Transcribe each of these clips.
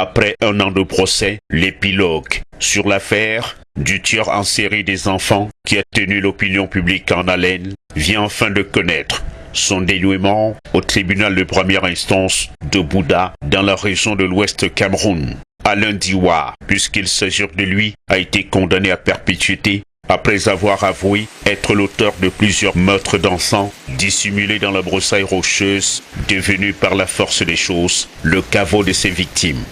Après un an de procès, l'épilogue sur l'affaire du tueur en série des enfants qui a tenu l'opinion publique en haleine vient enfin de connaître son dénouement au tribunal de première instance de Bouda dans la région de l'Ouest Cameroun. Alain Diwa, puisqu'il s'agit de lui, a été condamné à perpétuité après avoir avoué être l'auteur de plusieurs meurtres d'enfants dissimulés dans la broussaille rocheuse, devenue par la force des choses le caveau de ses victimes.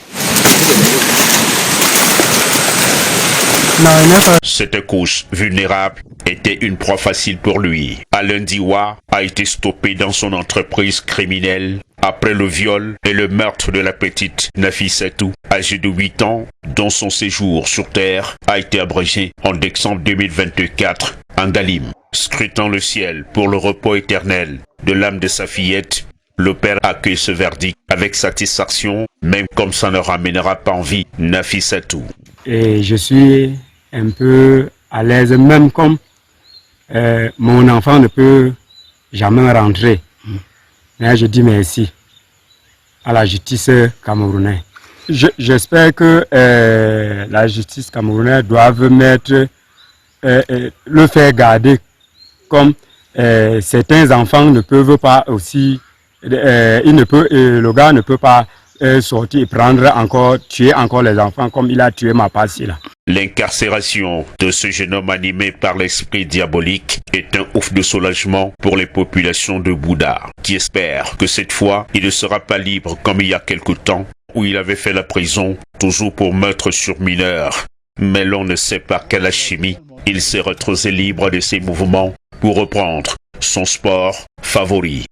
Cette couche vulnérable était une proie facile pour lui. Alain Diwa a été stoppé dans son entreprise criminelle après le viol et le meurtre de la petite Nafissatou, âgée de 8 ans, dont son séjour sur Terre a été abrégé en décembre 2024 en Dalim. Scrutant le ciel pour le repos éternel de l'âme de sa fillette, le père accueille ce verdict avec satisfaction, même comme ça ne ramènera pas en vie Nafissatou. Et je suis un peu à l'aise, même comme mon enfant ne peut jamais rentrer. Mais je dis merci à la justice camerounaise. J'espère que la justice camerounaise doit mettre le faire garder comme certains enfants ne peuvent pas aussi, le gars ne peut pas sortir et prendre encore, tuer encore les enfants comme il a tué ma passie là. L'incarcération de ce jeune homme animé par l'esprit diabolique est un ouf de soulagement pour les populations de Bouda, qui espèrent que cette fois, il ne sera pas libre comme il y a quelque temps, où il avait fait la prison, toujours pour meurtre sur mineur. Mais l'on ne sait pas quelle alchimie, il s'est retrouvé libre de ses mouvements pour reprendre son sport favori.